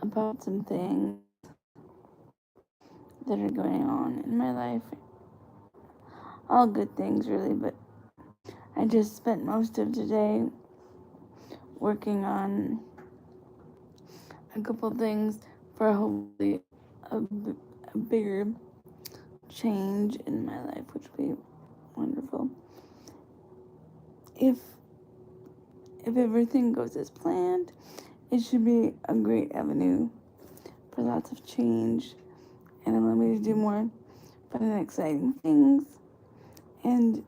about some things that are going on in my life. All good things, really, but I just spent most of today working on a couple things for hopefully a bigger change in my life, which would be wonderful. If everything goes as planned, it should be a great avenue for lots of change and allow me to do more fun and exciting things. And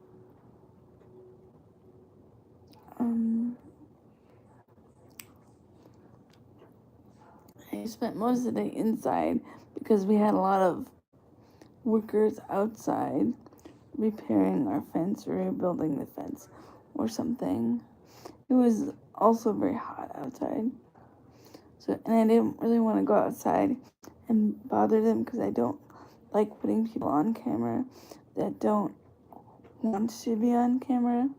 I spent most of the day inside because we had a lot of workers outside repairing our fence or rebuilding the fence or something. It was also very hot outside. So, and I didn't really want to go outside and bother them because I don't like putting people on camera that don't want to be on camera.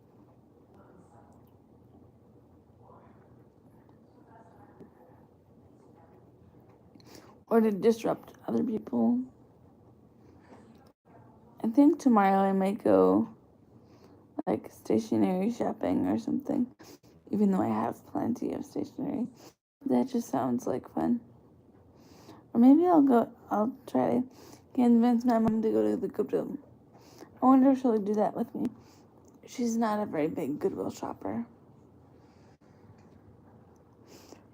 Or to disrupt other people. I think tomorrow I might go like stationery shopping or something, even though I have plenty of stationery. That just sounds like fun. Or maybe I'll try to convince my mom to go to the Goodwill. I wonder if she'll do that with me. She's not a very big Goodwill shopper.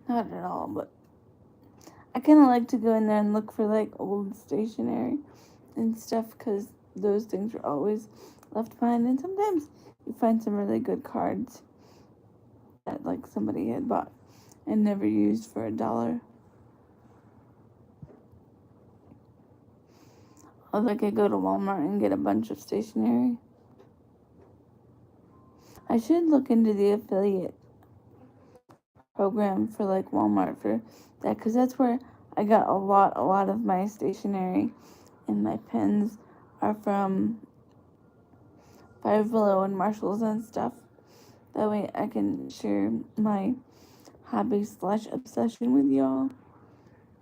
Not at all, but I kind of like to go in there and look for like old stationery and stuff because those things are always left behind. And sometimes you find some really good cards that like somebody had bought and never used for $1. Or I could go to Walmart and get a bunch of stationery. I should look into the affiliate program for like Walmart for that because that's where I got a lot of my stationery and my pens are from Five Below and Marshalls and stuff. That way I can share my hobby / obsession with y'all.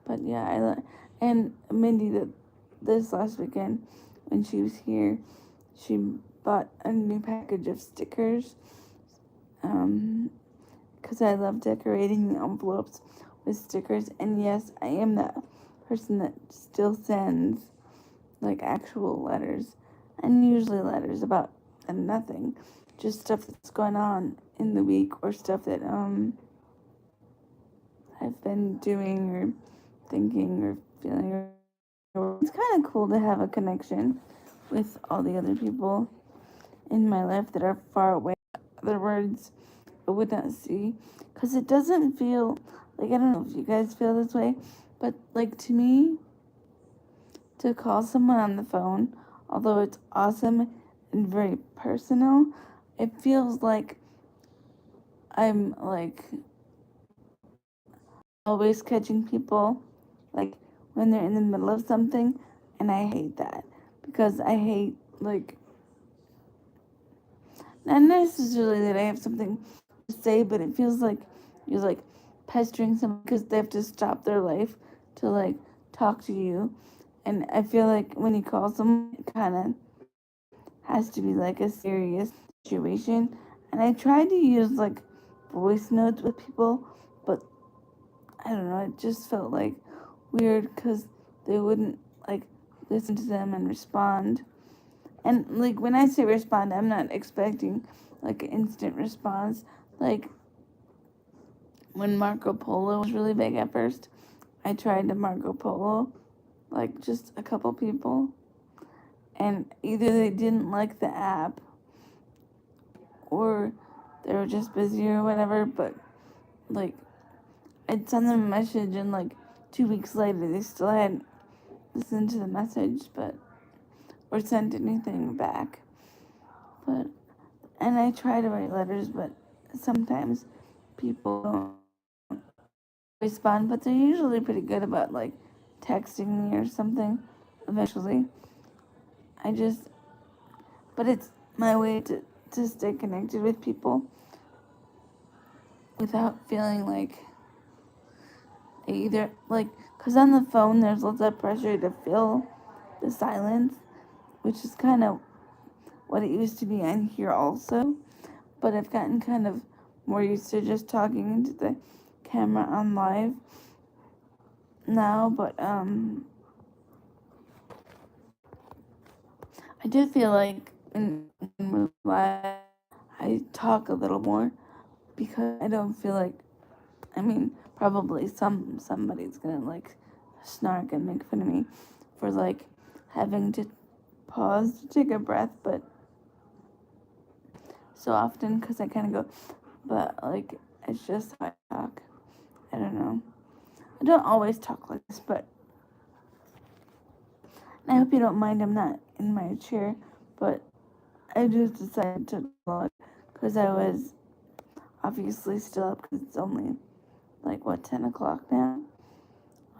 But yeah, and Mindy, this last weekend when she was here, she bought a new package of stickers. Because I love decorating the envelopes with stickers. And yes, I am that person that still sends like actual letters, and usually letters about nothing, just stuff that's going on in the week or stuff that I've been doing or thinking or feeling. It's kind of cool to have a connection with all the other people in my life that are far away. In other words, I would not see, because it doesn't feel like, I don't know if you guys feel this way, but like to me, to call someone on the phone, although it's awesome and very personal, it feels like I'm like always catching people like when they're in the middle of something, and I hate that because I hate like, not necessarily that I have something to say, but it feels like you're like pestering someone because they have to stop their life to like talk to you. And I feel like when you call someone, it kind of has to be like a serious situation. And I tried to use like voice notes with people, but I don't know, it just felt like weird because they wouldn't like listen to them and respond. And like when I say respond, I'm not expecting like an instant response. Like when Marco Polo was really big at first, I tried to Marco Polo like just a couple people, and either they didn't like the app or they were just busy or whatever. But like I'd send them a message, and like 2 weeks later they still hadn't listened to the message, but or sent anything back. But and I try to write letters, but sometimes people don't respond, but they're usually pretty good about like texting me or something eventually. But it's my way to stay connected with people without feeling like either like, because on the phone there's lots of pressure to fill the silence, which is kind of what it used to be on here also. But I've gotten kind of more used to just talking into the camera on live now. But I do feel like when we're live, I talk a little more because I don't feel like, I mean, probably somebody's gonna like snark and make fun of me for like having to pause to take a breath, but so often because I kind of go, but like it's just how I talk. I don't know. I don't always talk like this, but I hope you don't mind. I'm not in my chair, but I just decided to vlog because I was obviously still up because it's only like 10 o'clock now.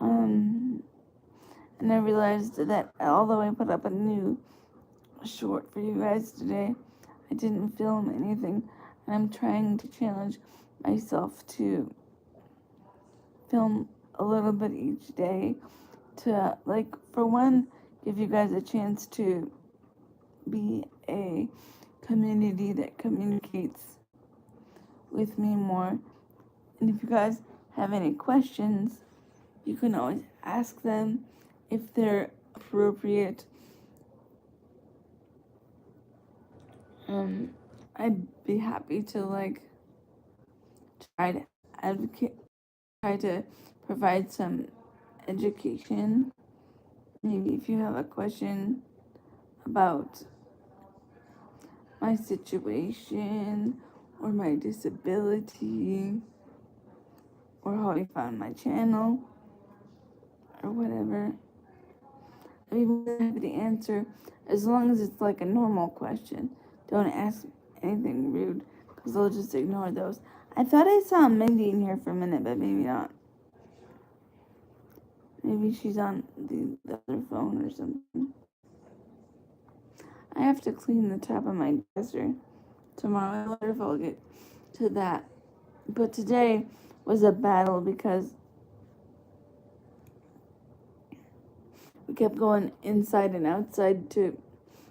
And I realized that although I put up a new short for you guys today, I didn't film anything, and I'm trying to challenge myself to film a little bit each day to, like, for one, give you guys a chance to be a community that communicates with me more. And if you guys have any questions, you can always ask them if they're appropriate. I'd be happy to like try to advocate, try to provide some education. Maybe if you have a question about my situation or my disability or how you found my channel or whatever, I'd be more than happy to answer as long as it's like a normal question. Don't ask anything rude because I'll just ignore those. I thought I saw Mindy in here for a minute, but maybe not. Maybe she's on the other phone or something. I have to clean the top of my dresser tomorrow. I wonder if I'll get to that. But today was a battle because we kept going inside and outside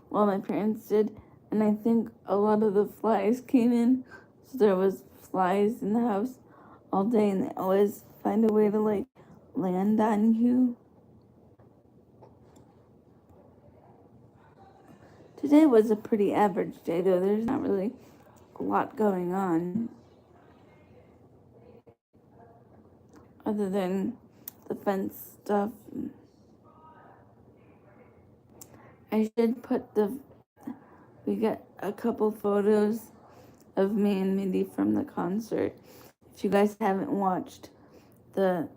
well, my parents did, and I think a lot of the flies came in, so there was flies in the house all day, and they always find a way to like land on you. Today was a pretty average day, though. There's not really a lot going on other than the fence stuff. I should put we got a couple photos of me and Mindy from the concert. If you guys haven't watched oh,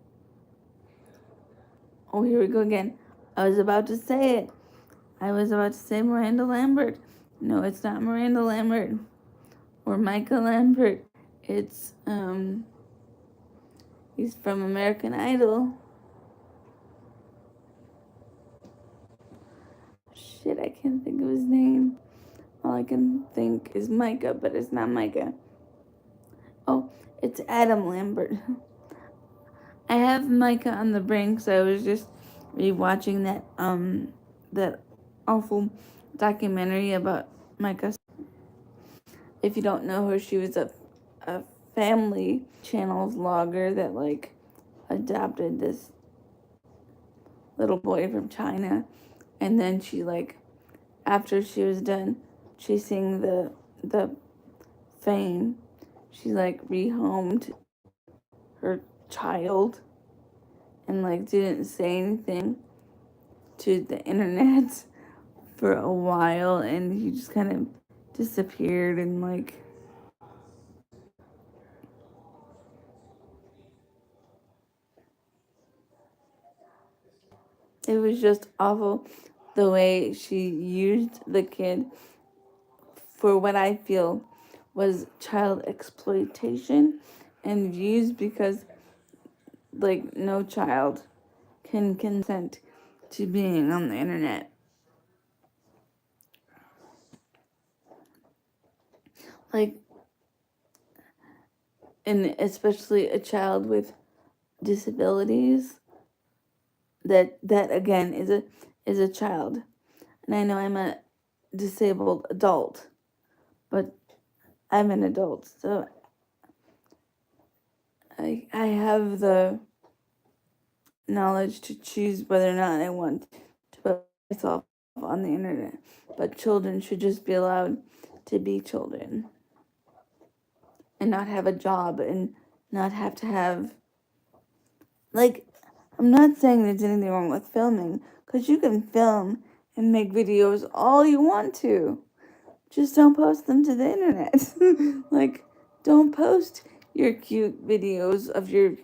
here we go again. I was about to say it. I was about to say Miranda Lambert. No, it's not Miranda Lambert or Micah Lambert. It's, he's from American Idol. Shit, I can't think of his name. All I can think is Micah, but it's not Micah. Oh, it's Adam Lambert. I have Micah on the brain because I was just rewatching that awful documentary about Micah. If you don't know her, she was a family channel vlogger that like adopted this little boy from China, and then she like, after she was done chasing the fame, she like rehomed her child and like didn't say anything to the internet for a while, and he just kind of disappeared, and like it was just awful the way she used the kid for what I feel was child exploitation and views, because like no child can consent to being on the internet. Like, and especially a child with disabilities, that again is a child. And I know I'm a disabled adult, but I'm an adult, so I have the knowledge to choose whether or not I want to put myself on the internet. But children should just be allowed to be children and not have a job and not have to have, like, I'm not saying there's anything wrong with filming, because you can film and make videos all you want to. Just don't post them to the internet. Like, don't post your cute videos of your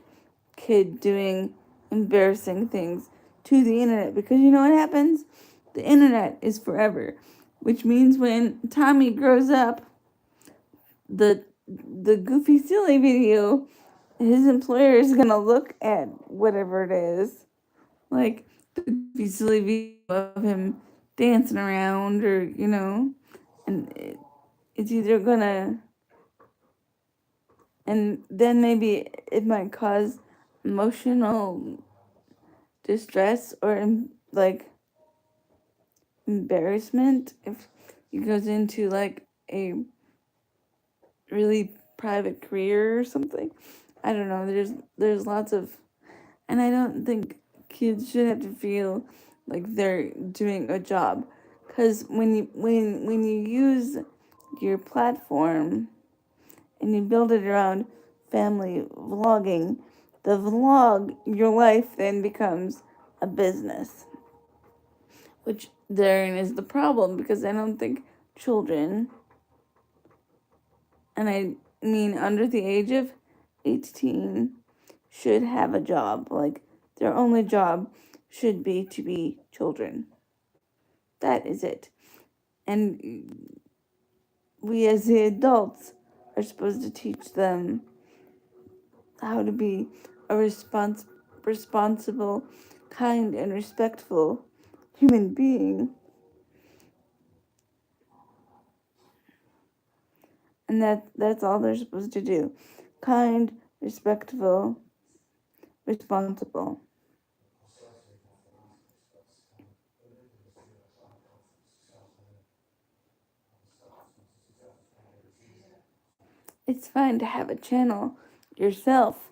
kid doing embarrassing things to the internet, because you know what happens? The internet is forever, which means when Tommy grows up, the goofy silly video, his employer is gonna look at whatever it is, like the goofy silly video of him dancing around, or and it's either gonna, and then maybe it might cause emotional distress or like embarrassment if he goes into like a really private career or something. I don't know. There's lots of, and I don't think kids should have to feel like they're doing a job, because when you use your platform and you build it around family vlogging, the vlog, your life then becomes a business, which therein is the problem, because I don't think children, and I mean under the age of 18, should have a job. Like, their only job should be to be children. That is it. And we as the adults are supposed to teach them how to be a responsible, kind, and respectful human being. And that's all they're supposed to do. Kind, respectful, responsible. It's fine to have a channel yourself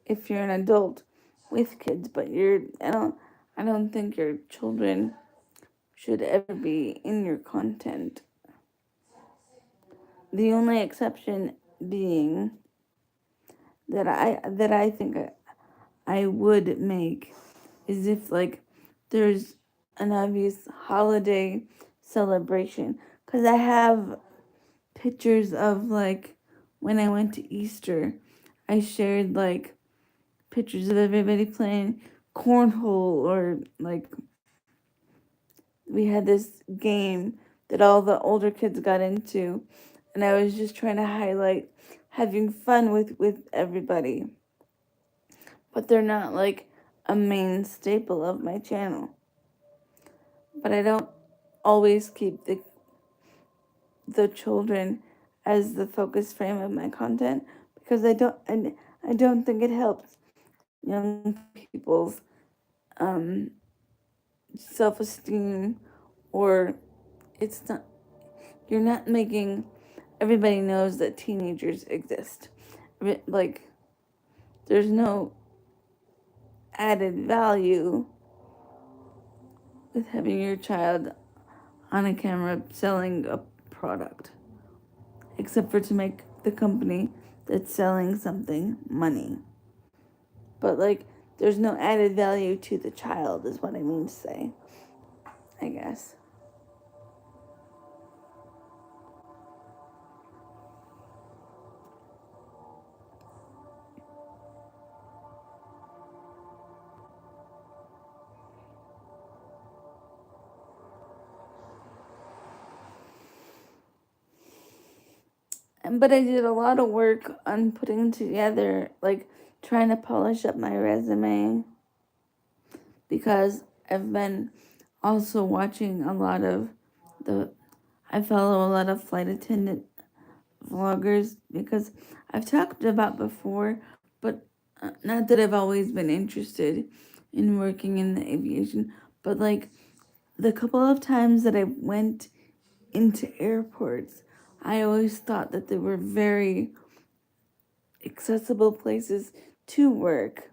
if you're an adult with kids, but I don't think your children should ever be in your content. The only exception being that I think I would make is if, like, there's an obvious holiday celebration, because I have pictures of, like, when I went to Easter, I shared like pictures of everybody playing cornhole, or like we had this game that all the older kids got into, and I was just trying to highlight having fun with everybody. But they're not like a main staple of my channel. But I don't always keep the children as the focus frame of my content, because I don't think it helps young people's self-esteem, or it's not, you're not making everybody knows that teenagers exist. Like, there's no added value with having your child on a camera selling a product, except for to make the company that's selling something money. But like, there's no added value to the child, is what I mean to say, I guess. But I did a lot of work on putting together, like, trying to polish up my resume, because I've been also watching a lot of I follow a lot of flight attendant vloggers, because I've talked about before, but not that I've always been interested in working in the aviation, but like the couple of times that I went into airports, I always thought that they were very accessible places to work,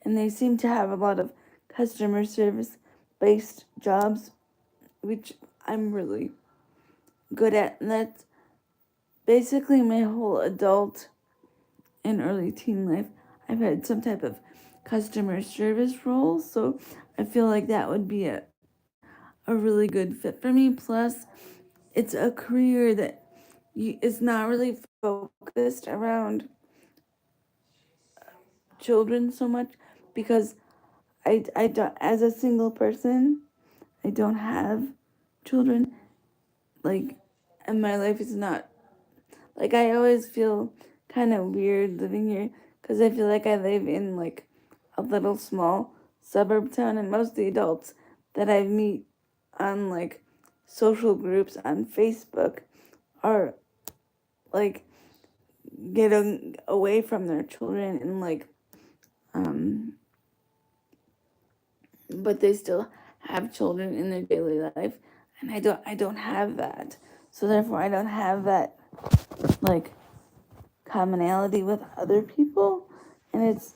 and they seem to have a lot of customer service based jobs, which I'm really good at. And that's basically my whole adult and early teen life. I've had some type of customer service role, so I feel like that would be a really good fit for me. Plus, it's a career that is not really focused around children so much, because I don't, as a single person, I don't have children, like, and my life is not, like, I always feel kind of weird living here, because I feel like I live in, like, a little small suburb town, and most of the adults that I meet on, like, social groups on Facebook are, like, getting away from their children, and, like, but they still have children in their daily life, and I don't have that. So therefore I don't have that, like, commonality with other people, and it's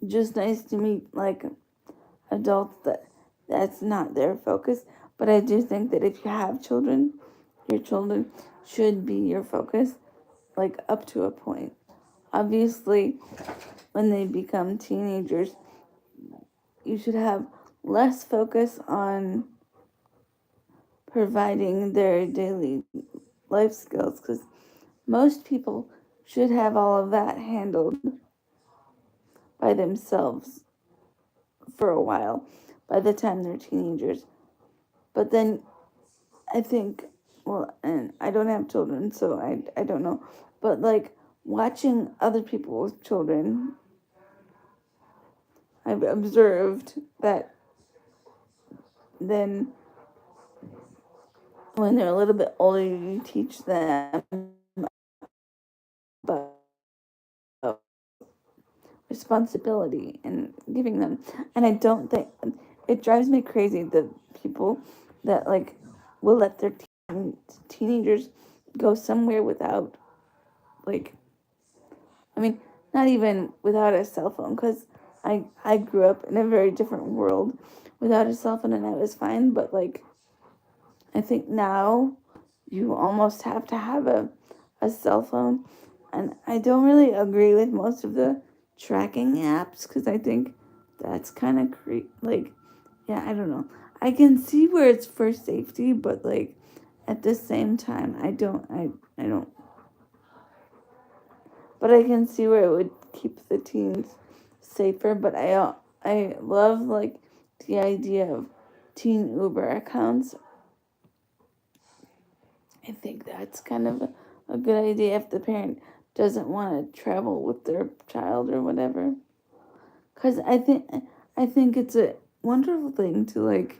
just nice to meet, like, adults that's not their focus. But I do think that if you have children, your children should be your focus, like, up to a point. Obviously, when they become teenagers, you should have less focus on providing their daily life skills, because most people should have all of that handled by themselves for a while by the time they're teenagers. But then I think, well, and I don't have children, so I don't know, but like watching other people with children, I've observed that then when they're a little bit older, you teach them about responsibility and giving them. And I don't think, it drives me crazy, the people that, like, will let their teenagers go somewhere without, like, I mean, not even without a cell phone, because I grew up in a very different world without a cell phone, and I was fine. But, like, I think now you almost have to have a cell phone. And I don't really agree with most of the tracking apps, because I think that's kind of like, yeah, I don't know. I can see where it's for safety, but, like, at the same time, I don't, but I can see where it would keep the teens safer. But I love, like, the idea of teen Uber accounts. I think that's kind of a good idea if the parent doesn't want to travel with their child or whatever. Cause I think it's a wonderful thing to, like,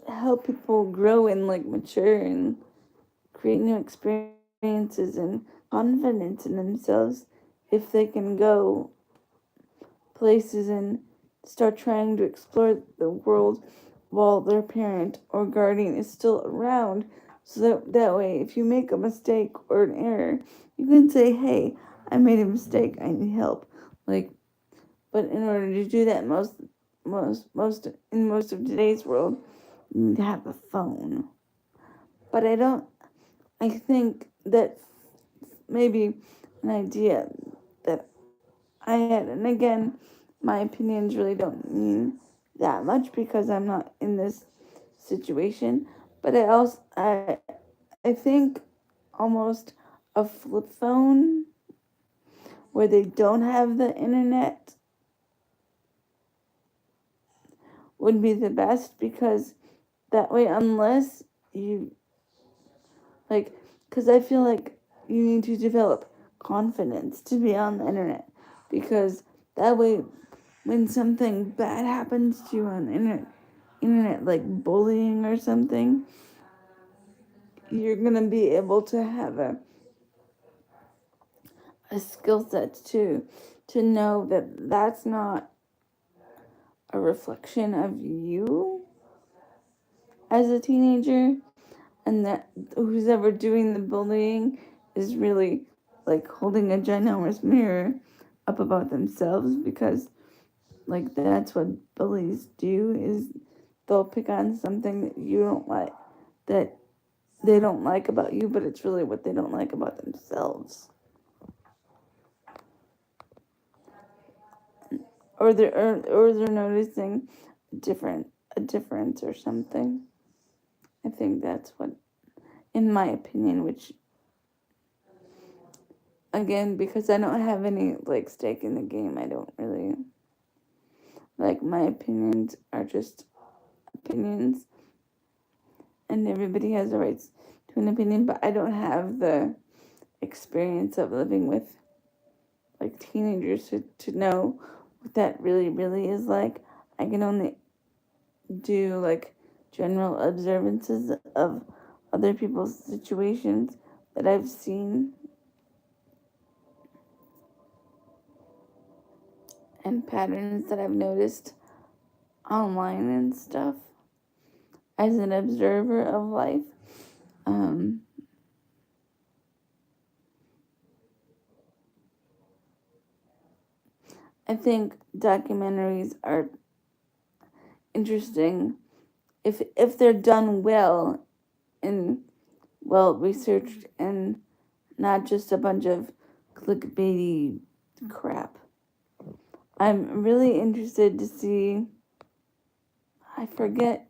help people grow and, like, mature and create new experiences and confidence in themselves if they can go places and start trying to explore the world while their parent or guardian is still around. So that way, if you make a mistake or an error, you can say, hey, I made a mistake, I need help. Like, but in order to do that, in most of today's world, you need to have a phone. But I think that maybe an idea that I had, and again, my opinions really don't mean that much because I'm not in this situation. But I think almost a flip phone where they don't have the internet would be the best, because that way, unless you, like, because I feel like you need to develop confidence to be on the internet, because that way, when something bad happens to you on the internet, like bullying or something, you're gonna be able to have a skill set too, to know that that's not a reflection of you as a teenager, and that who's ever doing the bullying is really like holding a ginormous mirror up about themselves, because like that's what bullies do, is they'll pick on something that you don't like, that they don't like about you, but it's really what they don't like about themselves. Or they're noticing a difference or something. I think that's what, in my opinion, which again, because I don't have any like stake in the game, I don't really like, my opinions are just opinions, and everybody has a right to an opinion, but I don't have the experience of living with like teenagers to know what that really, really is like. I can only do like general observances of other people's situations that I've seen and patterns that I've noticed online and stuff as an observer of life. I think documentaries are interesting if they're done well and well researched, and not just a bunch of clickbaity crap. I'm really interested to see, I forget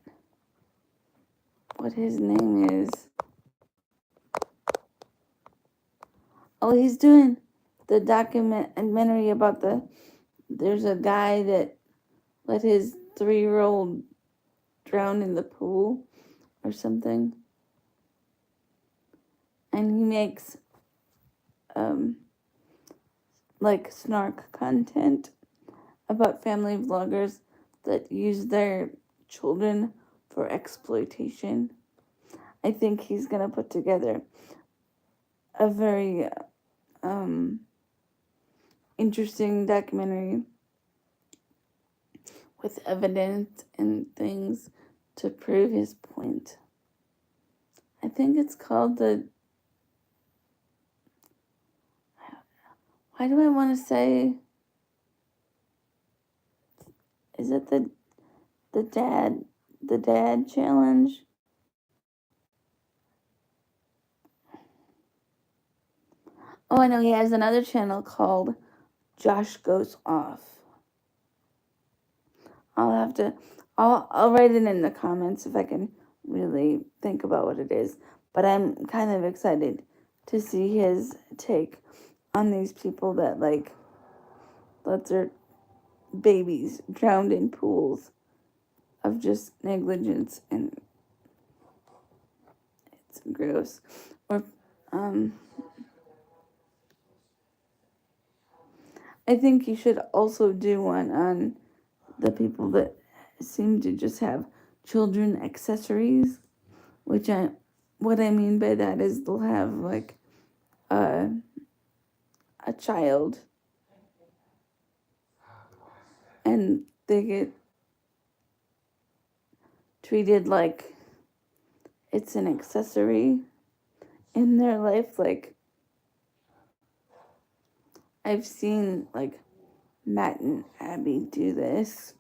what his name is. Oh, he's doing the documentary about there's a guy that let his 3-year-old drown in the pool or something. And he makes like snark content about family vloggers that use their children for exploitation. I think he's gonna put together a very interesting documentary with evidence and things to prove his point. I think it's called why do I want to say, is it the dad challenge? Oh, I know he has another channel called Josh Goes Off. I'll write it in the comments if I can really think about what it is. But I'm kind of excited to see his take on these people that like let their babies drown in pools of just negligence, and it's gross. Or I think you should also do one on the people that seem to just have children accessories, what I mean by that is they'll have like a child and they get treated like it's an accessory in their life. Like I've seen like Matt and Abby do this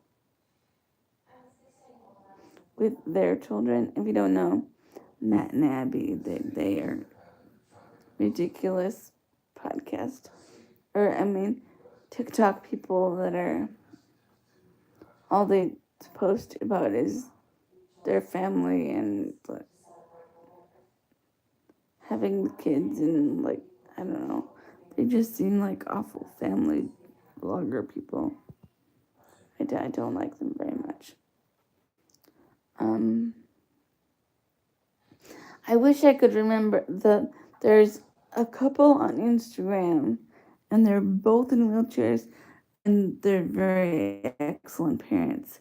with their children. If you don't know Matt and Abby, they are ridiculous podcast, or I mean TikTok people that are all they post about is their family and like, having kids, and like I don't know, they just seem like awful family vlogger people. I don't like them very much. I wish I could remember there's a couple on Instagram, and they're both in wheelchairs, and they're very excellent parents.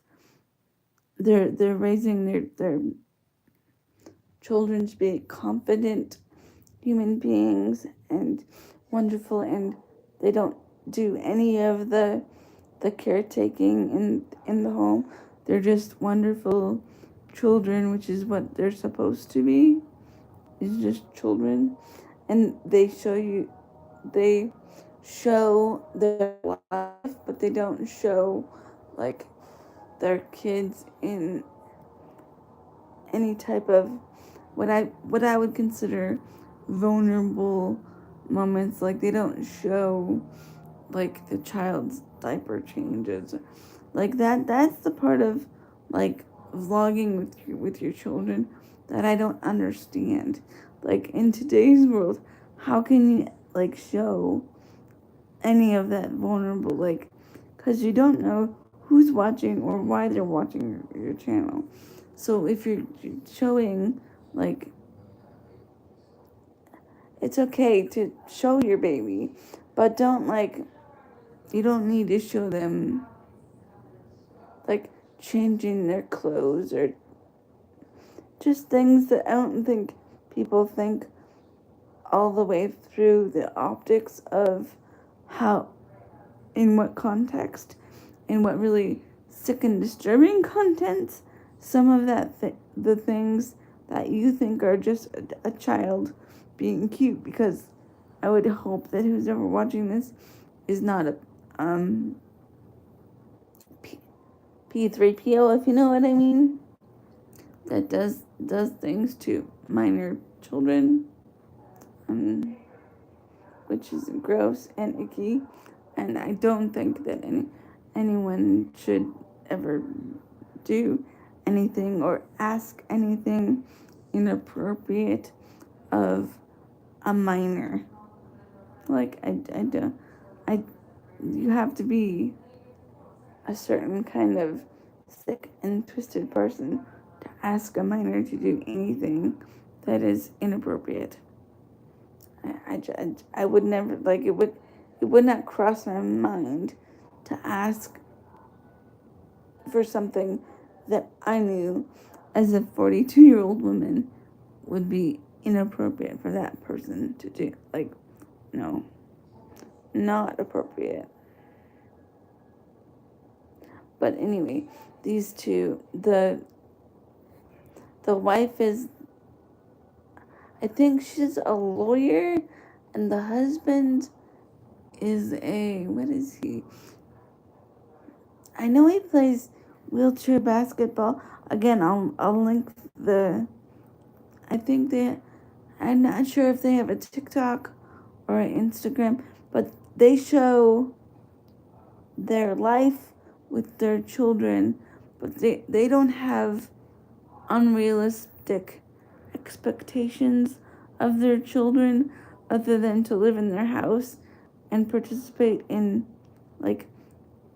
They're raising their children to be confident human beings and wonderful, and They don't do any of the caretaking in the home. They're just wonderful children, which is what they're supposed to be. Is just children, and they show their life, but they don't show like their kids in any type of what I would consider vulnerable moments. Like they don't show like the child's diaper changes, like that's the part of like vlogging with your children that I don't understand. Like in today's world, how can you like show any of that vulnerable, like, because you don't know who's watching or why they're watching your channel. So if you're showing, like, it's okay to show your baby, but don't, like, you don't need to show them, like, changing their clothes or just things that I don't think people think all the way through the optics of how, in what context, in what really sick and disturbing contents, some of the things that you think are just a child being cute, because I would hope that who's ever watching this is not a P3PO, if you know what I mean, that does things to minor children, which is gross and icky, and I don't think that anyone should ever do anything or ask anything inappropriate of a minor. Like you have to be a certain kind of sick and twisted person to ask a minor to do anything that is inappropriate. I would never, like, it would not cross my mind to ask for something that I knew as a 42-year-old woman would be inappropriate for that person to do. Like, no, not appropriate. But anyway, these two, the wife is, I think she's a lawyer, and the husband is what is he? I know he plays wheelchair basketball. Again, I'll link I'm not sure if they have a TikTok or an Instagram, but they show their life with their children, but they don't have unrealistic expectations of their children other than to live in their house and participate in, like,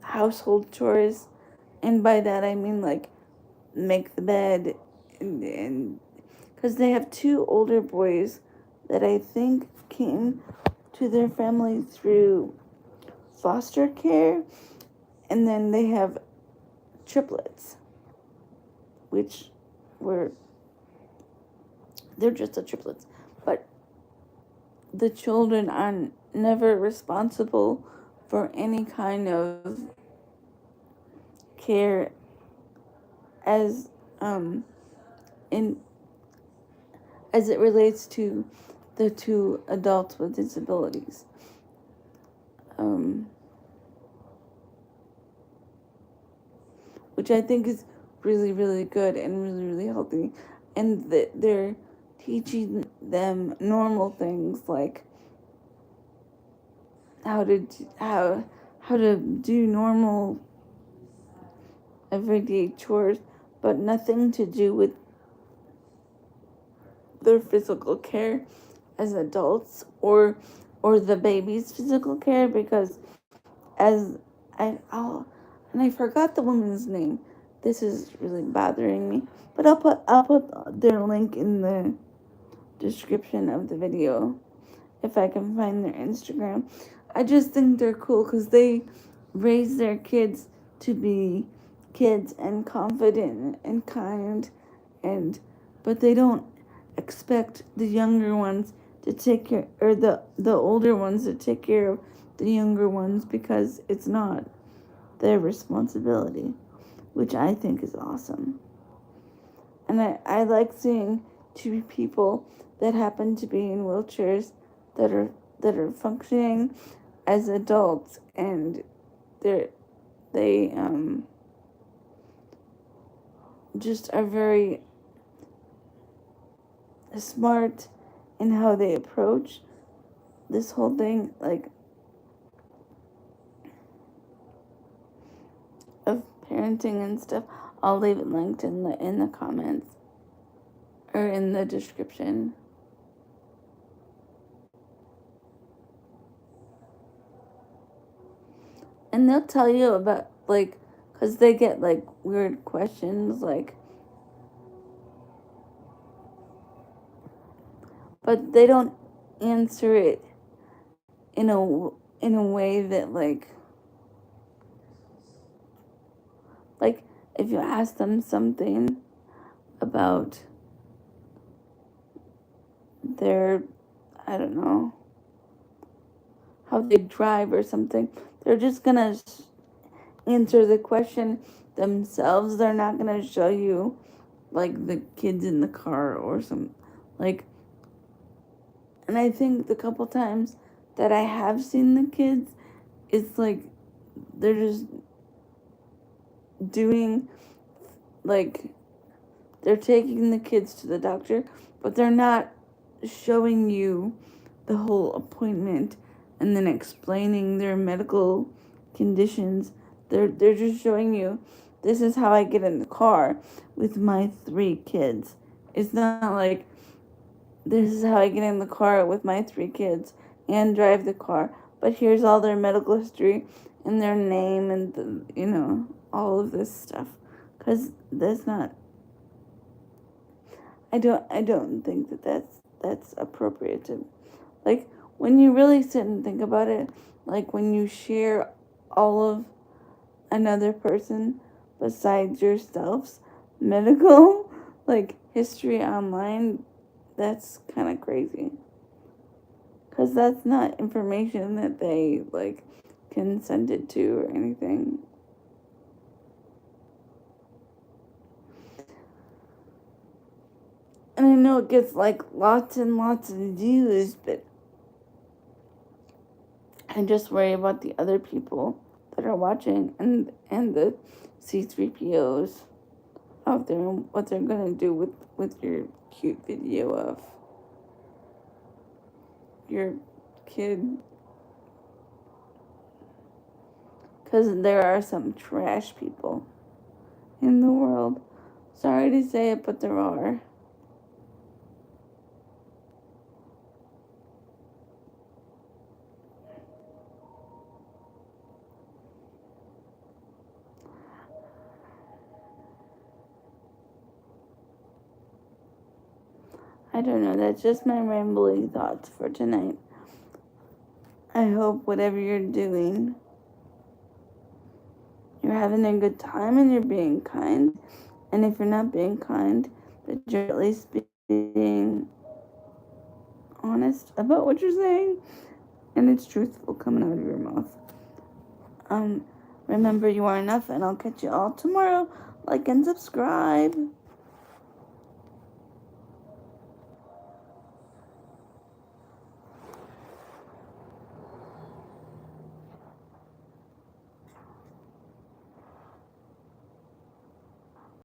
household chores. And by that I mean, like, make the bed, and because they have two older boys that I think came to their family through foster care, and then they have triplets, which they're just the triplets, but the children are never responsible for any kind of care as it relates to the two adults with disabilities. Which I think is really, really good and really, really healthy. And they're teaching them normal things, like how to do normal everyday chores, but nothing to do with their physical care as adults, or the baby's physical care, because I forgot the woman's name. This is really bothering me, but I'll put their link in the description of the video if I can find their Instagram. I just think they're cool because they raise their kids to be kids and confident and kind, but they don't expect the younger ones to take care, or the older ones to take care of the younger ones, because it's not their responsibility, which I think is awesome. And I like seeing two people that happen to be in wheelchairs that are functioning as adults, and they just are very smart in how they approach this whole thing, like, of parenting and stuff. I'll leave it linked in the comments or in the description. And they'll tell you about, like, because they get, like, weird questions, like, but they don't answer it in a way that, like if you ask them something about their, I don't know, how they drive or something, they're just gonna answer the question themselves. They're not gonna show you, like, the kids in the car or some, like, and I think the couple times that I have seen the kids, it's like they're just doing, like, they're taking the kids to the doctor, but they're not showing you the whole appointment and then explaining their medical conditions. They're just showing you, this is how I get in the car with my 3 kids. It's not like, this is how I get in the car with my 3 kids and drive the car, but here's all their medical history and their name and all of this stuff. Because that's not, I don't think that's appropriate to, like, when you really sit and think about it, like, when you share all of another person besides yourself's medical, like, history online, that's kind of crazy. Because that's not information that they, like, consented to or anything. And I know it gets, like, lots and lots of views, but I just worry about the other people that are watching and the C3POs out there and what they're gonna do with your cute video of your kid. Because there are some trash people in the world. Sorry to say it, but there are. I don't know, that's just my rambling thoughts for tonight. I hope whatever you're doing, you're having a good time and you're being kind. And if you're not being kind, that you're at least being honest about what you're saying and it's truthful coming out of your mouth. Remember, you are enough, and I'll catch you all tomorrow. Like and subscribe.